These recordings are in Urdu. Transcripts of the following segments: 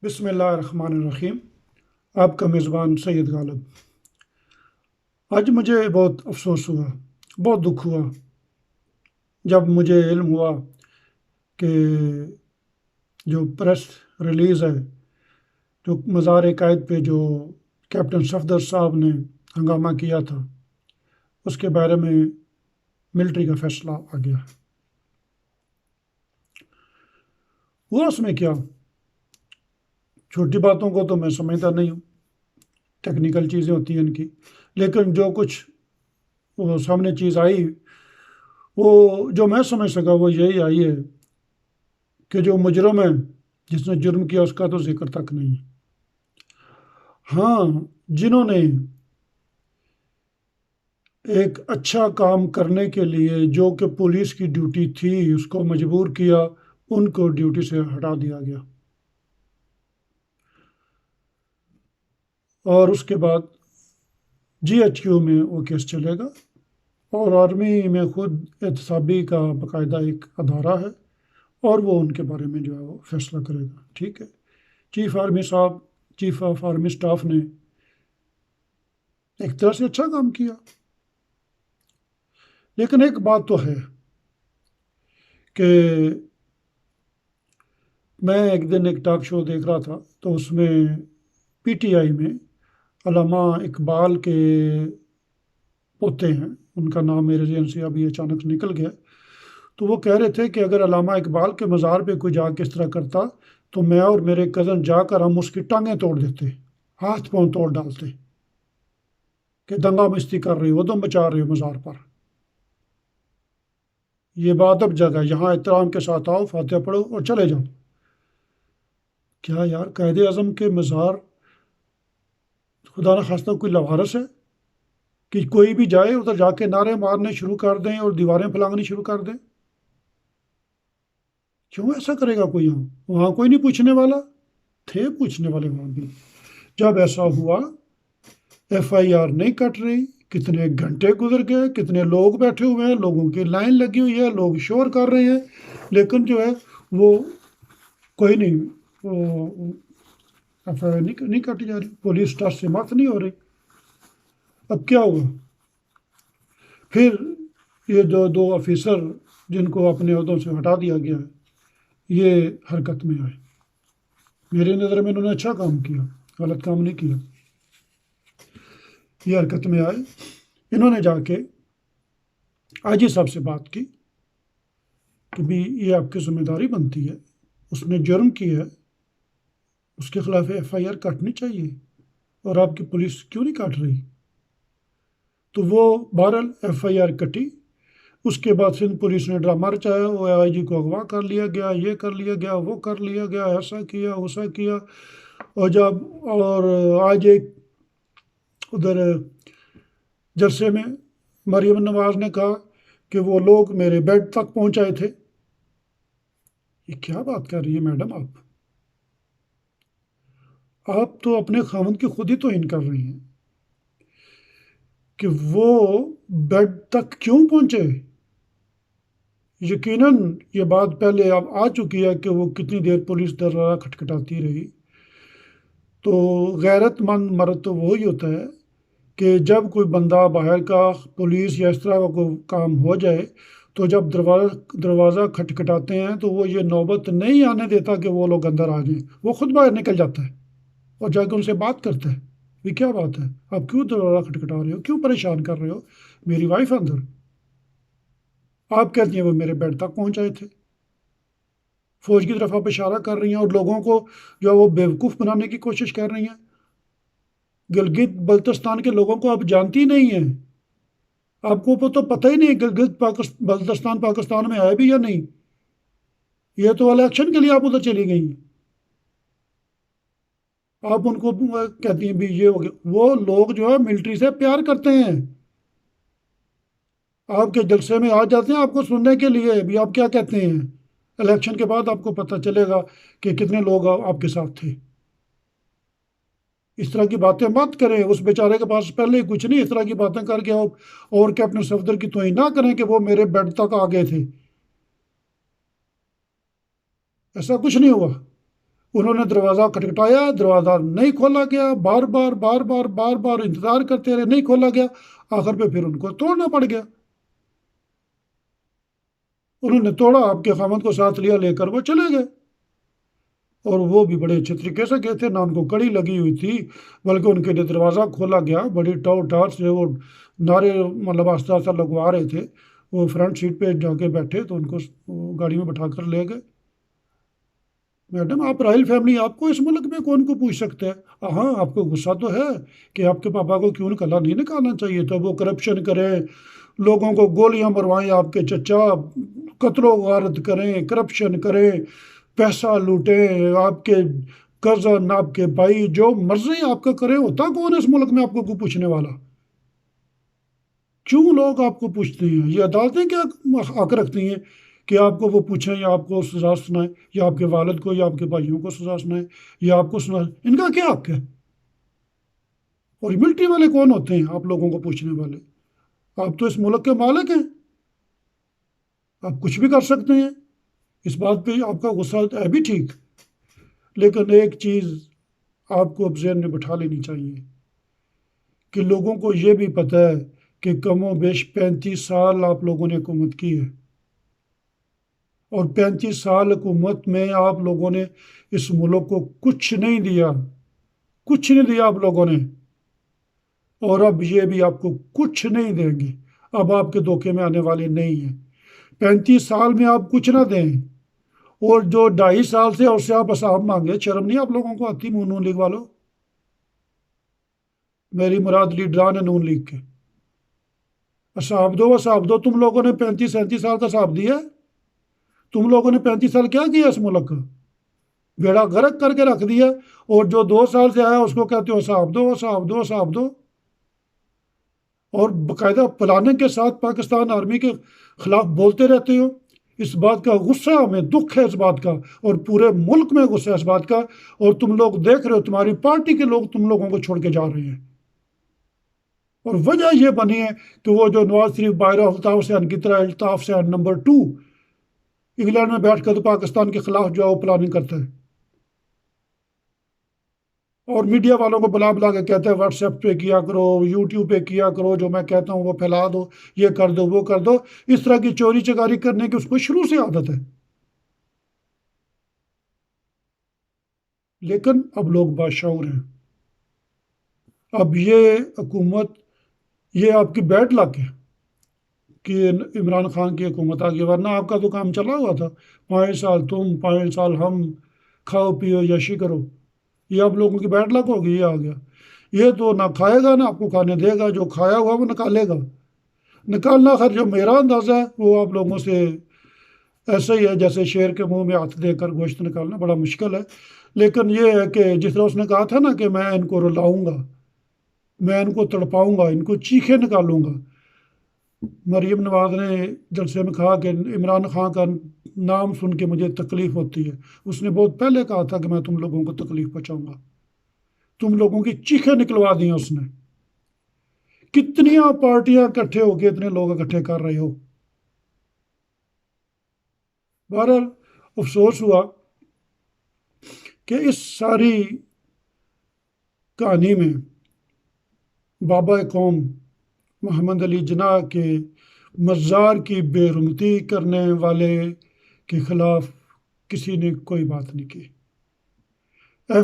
بسم اللہ الرحمن الرحیم۔ آپ کا میزبان سید غالب۔ آج مجھے بہت افسوس ہوا، بہت دکھ ہوا جب مجھے علم ہوا کہ جو پریس ریلیز ہے، جو مزار قائد پہ جو کیپٹن صفدر صاحب نے ہنگامہ کیا تھا، اس کے بارے میں ملٹری کا فیصلہ آ گیا۔ ہوا اس میں کیا؟ چھوٹی باتوں کو تو میں سمجھتا نہیں ہوں، ٹیکنیکل چیزیں ہوتی ہیں ان کی، لیکن جو کچھ وہ سامنے چیز آئی، وہ جو میں سمجھ سکا وہ یہی آئی ہے کہ جو مجرم ہے، جس نے جرم کیا، اس کا تو ذکر تک نہیں ہے۔ ہاں، جنہوں نے ایک اچھا کام کرنے کے لیے جو کہ پولیس کی ڈیوٹی تھی اس کو مجبور کیا، ان کو ڈیوٹی سے ہٹا دیا گیا، اور اس کے بعد جی ایچ کیو میں وہ کیس چلے گا، اور آرمی میں خود احتسابی کا باقاعدہ ایک ادارہ ہے، اور وہ ان کے بارے میں جو ہے وہ فیصلہ کرے گا۔ ٹھیک ہے، چیف آرمی صاحب، چیف آف آرمی اسٹاف نے ایک طرح سے اچھا کام کیا، لیکن ایک بات تو ہے کہ میں ایک دن ایک ٹاک شو دیکھ رہا تھا، تو اس میں پی ٹی آئی میں علامہ اقبال کے پوتے ہیں، ان کا نام میرے ذہن سے ابھی اچانک نکل گیا، تو وہ کہہ رہے تھے کہ اگر علامہ اقبال کے مزار پہ کوئی جا کے اس طرح کرتا تو میں اور میرے کزن جا کر ہم اس کی ٹانگیں توڑ دیتے، ہاتھ پاؤں توڑ ڈالتے کہ دنگا مستی کر رہے ہو، دم مچا رہے ہو مزار پر، یہ بادب جگہ، یہاں احترام کے ساتھ آؤ، فاتحہ پڑھو اور چلے جاؤ۔ کیا یار، قائد اعظم کے مزار خدا نخواستہ کوئی لوارس ہے کہ کوئی بھی جائے ادھر جا کے نعرے مارنے شروع کر دیں اور دیواریں پھلانگنی شروع کر دیں؟ کیوں ایسا کرے گا کوئی؟ وہاں کوئی نہیں پوچھنے والا؟ تھے پوچھنے والے وہاں بھی۔ جب ایسا ہوا، ایف آئی آر نہیں کٹ رہی، کتنے گھنٹے گزر گئے، کتنے لوگ بیٹھے ہوئے ہیں، لوگوں کی لائن لگی ہوئی ہے، لوگ شور کر رہے ہیں، لیکن جو ہے وہ کوئی نہیں، ایف آئی آر نہیں کٹی جا رہی، پولیس ٹس سے مت نہیں ہو رہی۔ اب کیا ہوا؟ پھر یہ جو دو آفیسر جن کو اپنے عہدوں سے ہٹا دیا گیا ہے، یہ حرکت میں آئے۔ میری نظر میں انہوں نے اچھا کام کیا، غلط کام نہیں کیا۔ یہ حرکت میں آئے، انہوں نے جا کے آئی جی صاحب سے بات کی کہ بھی یہ آپ کی ذمہ داری بنتی ہے، اس نے جرم کیا ہے، اس کے خلاف ایف آئی آر کاٹنی چاہیے، اور آپ کی پولیس کیوں نہیں کاٹ رہی؟ تو وہ بہرحال ایف آئی آر کٹی۔ اس کے بعد سندھ پولیس نے ڈرامہ رچایا، وہ آئی جی کو اغوا کر لیا گیا، یہ کر لیا گیا، وہ کر لیا گیا، ایسا کیا ویسا کیا، اور آج ایک ادھر جلسے میں مریم نواز نے کہا کہ وہ لوگ میرے بیڈ تک پہنچائے تھے۔ یہ کیا بات کر رہی ہے میڈم آپ تو اپنے خاوند کی خود ہی توہین کر رہی ہیں کہ وہ بیڈ تک کیوں پہنچے۔ یقیناً یہ بات پہلے اب آ چکی ہے کہ وہ کتنی دیر پولیس دروازہ کھٹکھٹاتی رہی، تو غیرت مند مرد تو وہی ہوتا ہے کہ جب کوئی بندہ باہر کا، پولیس یا اس طرح کا کوئی کام ہو جائے، تو جب دروازہ کھٹکھٹاتے ہیں تو وہ یہ نوبت نہیں آنے دیتا کہ وہ لوگ اندر آ جائیں، وہ خود باہر نکل جاتا ہے اور جا کے ان سے بات کرتا ہے، یہ کیا بات ہے، آپ کیوں دروازہ کھٹکھٹا رہے ہو، کیوں پریشان کر رہے ہو میری وائف اندر؟ آپ کہتی ہیں وہ میرے بیڈ تک پہنچ آئے تھے، فوج کی طرف آپ اشارہ کر رہی ہیں، اور لوگوں کو جو ہے وہ بیوقوف بنانے کی کوشش کر رہی ہیں۔ گلگت بلتستان کے لوگوں کو آپ جانتی نہیں ہیں، آپ کو تو پتہ ہی نہیں گلگت بلتستان پاکستان میں آئے بھی یا نہیں، یہ تو الیکشن کے لیے آپ ادھر چلی گئی ہیں، آپ ان کو کہتی ہیں بھی یہ ہو گیا۔ وہ لوگ جو ہے ملٹری سے پیار کرتے ہیں، آپ کے جلسے میں آ جاتے ہیں آپ کو سننے کے لیے بھی آپ کیا کہتے ہیں۔ الیکشن کے بعد آپ کو پتہ چلے گا کہ کتنے لوگ آپ کے ساتھ تھے۔ اس طرح کی باتیں مت کریں، اس بیچارے کے پاس پہلے ہی کچھ نہیں، اس طرح کی باتیں کر کے اور کیپٹن صفدر کی توہین نہ کریں کہ وہ میرے بیڈ تک آ گئے تھے، ایسا کچھ نہیں ہوا۔ انہوں نے دروازہ کھٹکھٹایا، دروازہ نہیں کھولا گیا، بار بار بار بار بار بار انتظار کرتے رہے، نہیں کھولا گیا، آخر پہ پھر ان کو توڑنا پڑ گیا۔ انہوں نے توڑا، آپ کے خامد کو ساتھ لیا، لے کر وہ چلے گئے، اور وہ بھی بڑے اچھے طریقے سے گئے تھے، نہ ان کو کڑی لگی ہوئی تھی، بلکہ ان کے لیے دروازہ کھولا گیا، بڑی ٹاؤ ٹار سے وہ نعرے مطلب آہستہ آہستہ لگوا رہے تھے، وہ فرنٹ سیٹ پہ جا کے بیٹھے تو ان کو گاڑی میں بٹھا کر لے گئے۔ میڈم آپ رائل فیملی، آپ کو اس ملک میں کون کو پوچھ سکتا ہے؟ ہاں آپ کو غصہ تو ہے کہ آپ کے پاپا کو کیوں نکالا، نہیں نکالنا چاہیے تھا، وہ کرپشن کریں، لوگوں کو گولیاں مروائیں، آپ کے چچا قتل و غارت کریں، کرپشن کریں، پیسہ لوٹیں، آپ کے کزن، آپ کے بھائی جو مرضی آپ کا کرے، ہوتا کون ہے اس ملک میں آپ کو کوئی پوچھنے والا؟ کیوں لوگ آپ کو پوچھتے ہیں؟ یہ عدالتیں کیا حق رکھتی ہیں کہ آپ کو وہ پوچھیں یا آپ کو سزا سنائیں، یا آپ کے والد کو یا آپ کے بھائیوں کو سزا سنائیں، یا آپ کو سنائیں؟ ان کا کیا حق ہے؟ اور ملٹری والے کون ہوتے ہیں آپ لوگوں کو پوچھنے والے؟ آپ تو اس ملک کے مالک ہیں، آپ کچھ بھی کر سکتے ہیں۔ اس بات پہ آپ کا غصہ ہے بھی ٹھیک، لیکن ایک چیز آپ کو اب ذہن میں بٹھا لینی چاہیے کہ لوگوں کو یہ بھی پتہ ہے کہ کم و بیش 35 سال آپ لوگوں نے حکومت کی ہے، اور 35 سال حکومت میں آپ لوگوں نے اس ملک کو کچھ نہیں دیا، کچھ نہیں دیا آپ لوگوں نے، اور اب یہ بھی آپ کو کچھ نہیں دیں گے، اب آپ کے دھوکے میں آنے والے نہیں ہیں۔ 35 سال میں آپ کچھ نہ دیں، اور جو 2.5 سال سے اس سے آپ حساب مانگے، شرم نہیں آپ لوگوں کو آتی؟ نون لیگ والوں، میری مراد لیڈران ہے نون لیگ کے، حساب دو، حساب دو۔ تم لوگوں نے 35-37 سال کا حساب دیا ہے؟ تم لوگوں نے 35 سال کیا کیا اس ملک کا؟ بیڑا غرق کر کے رکھ دیا، اور جو 2 سال سے آیا اس کو کہتے ہو حساب دو، حساب دو، حساب دو، اور باقاعدہ پلاننگ کے ساتھ پاکستان آرمی کے خلاف بولتے رہتے ہو۔ اس بات کا غصہ ہمیں، دکھ ہے اس بات کا، اور پورے ملک میں غصہ ہے اس بات کا، اور تم لوگ دیکھ رہے ہو تمہاری پارٹی کے لوگ تم لوگوں کو چھوڑ کے جا رہے ہیں، اور وجہ یہ بنی ہے کہ وہ جو نواز شریف باہر الطاف حسین کی طرح الطاف حسین نمبر 2 انگلینڈ میں بیٹھ کر تو پاکستان کے خلاف جو ہے وہ پلاننگ کرتا ہے، اور میڈیا والوں کو بلا بلا کے کہتا ہے واٹس ایپ پہ کیا کرو، یوٹیوب پہ کیا کرو، جو میں کہتا ہوں وہ پھیلا دو، یہ کر دو، وہ کر دو۔ اس طرح کی چوری چکاری کرنے کی اس کو شروع سے عادت ہے، لیکن اب لوگ بادشاہور ہیں۔ اب یہ حکومت، یہ آپ کی بیڈ لک ہے کہ عمران خان کی حکومت آ گئی، ورنہ آپ کا تو کام چلا ہوا تھا، 5 سال تم، 5 سال ہم، کھاؤ پیو یشی کرو۔ یہ اب لوگوں کی بیڈ لک ہوگی، یہ آ گیا، یہ تو نہ کھائے گا نہ آپ کو کھانے دے گا، جو کھایا ہوا وہ نکالے گا، نکالنا خیر جو میرا اندازہ ہے وہ آپ لوگوں سے ایسا ہی ہے جیسے شیر کے منہ میں ہاتھ دے کر گوشت نکالنا بڑا مشکل ہے، لیکن یہ ہے کہ جس طرح اس نے کہا تھا نا کہ میں ان کو رلاؤں گا، میں ان کو تڑپاؤں گا، ان کو چیخے نکالوں گا۔ مریم نواز نے جلسے میں کہا کہ عمران خان کا نام سن کے مجھے تکلیف ہوتی ہے، اس نے بہت پہلے کہا تھا کہ میں تم لوگوں کو تکلیف پہنچاؤں گا، تم لوگوں کی چیخیں نکلوا دی ہیں اس نے۔ کتنیاں پارٹیاں اکٹھے ہو کے اتنے لوگ اکٹھے کر رہے ہو؟ بہرحال افسوس ہوا کہ اس ساری کہانی میں بابا قوم محمد علی جناح کے مزار کی بے رحمتی کرنے والے کے خلاف کسی نے کوئی بات نہیں کی۔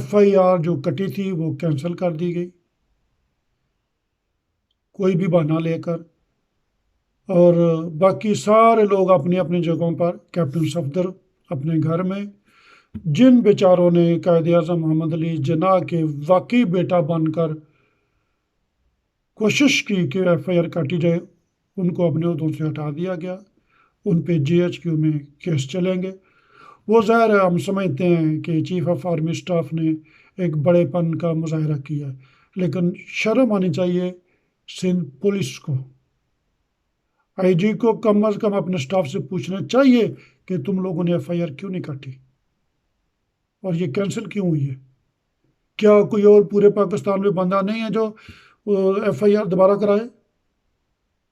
FIR جو کٹی تھی وہ کینسل کر دی گئی، کوئی بھی بہانہ لے کر، اور باقی سارے لوگ اپنی اپنی جگہوں پر، کیپٹن صفدر اپنے گھر میں، جن بیچاروں نے قائد اعظم محمد علی جناح کے واقعی بیٹا بن کر کوشش کی کہ FIR کاٹی جائے، ان کو اپنے عہدوں سے ہٹا دیا گیا، ان پہ GHQ میں کیس چلیں گے۔ وہ ظاہر ہے ہم سمجھتے ہیں کہ چیف آف آرمی اسٹاف نے ایک بڑے پن کا مظاہرہ کیا، لیکن شرم آنی چاہیے سندھ پولیس کو، IG کو کم از کم اپنے اسٹاف سے پوچھنا چاہیے کہ تم لوگوں نے FIR کیوں نہیں کاٹی، اور یہ کینسل کیوں ہوئی ہے؟ کیا کوئی اور پورے پاکستان میں بندہ نہیں ہے جو FIR دوبارہ کرائے؟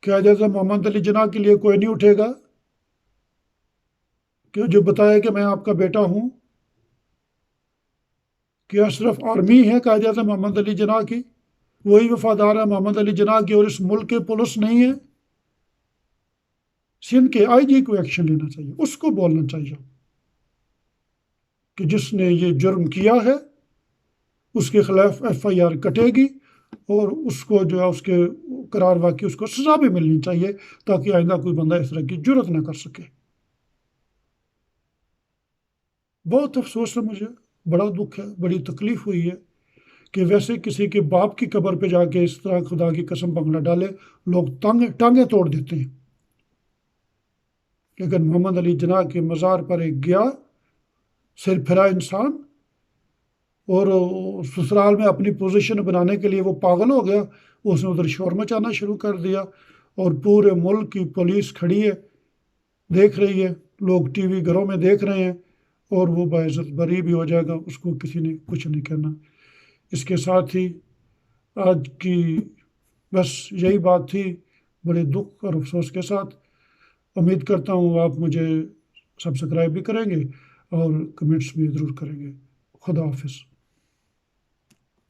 کیا جیسا محمد علی جناح کے لیے کوئی نہیں اٹھے گا کہ جو بتائے کہ میں آپ کا بیٹا ہوں؟ کیا صرف آرمی ہے قائد اعظم محمد علی جناح کی، وہی وفادار ہے محمد علی جناح کی، اور اس ملک کے پولیس نہیں ہے؟ سندھ کے آئی جی کو ایکشن لینا چاہیے، اس کو بولنا چاہیے کہ جس نے یہ جرم کیا ہے اس کے خلاف ایف آئی آر کٹے گی، اور اس کو جو ہے اس کے قرار واقعی اس کو سزا بھی ملنی چاہیے، تاکہ آئندہ کوئی بندہ اس طرح کی جرت نہ کر سکے۔ بہت افسوس ہے مجھے، بڑا دکھ ہے، بڑی تکلیف ہوئی ہے کہ ویسے کسی کے باپ کی قبر پہ جا کے اس طرح خدا کی قسم پنگڑا ڈالے، لوگ ٹانگیں توڑ دیتے ہیں، لیکن محمد علی جناح کے مزار پر ایک گیا سر پھرا انسان، اور سسرال میں اپنی پوزیشن بنانے کے لیے وہ پاگل ہو گیا، اس نے ادھر شور مچانا شروع کر دیا، اور پورے ملک کی پولیس کھڑی ہے، دیکھ رہی ہے، لوگ ٹی وی گھروں میں دیکھ رہے ہیں، اور وہ باعزت بری بھی ہو جائے گا، اس کو کسی نے کچھ نہیں کہنا۔ اس کے ساتھ ہی آج کی بس یہی بات تھی، بڑے دکھ اور افسوس کے ساتھ۔ امید کرتا ہوں آپ مجھے سبسکرائب بھی کریں گے اور کمنٹس بھی ضرور کریں گے۔ خدا حافظ۔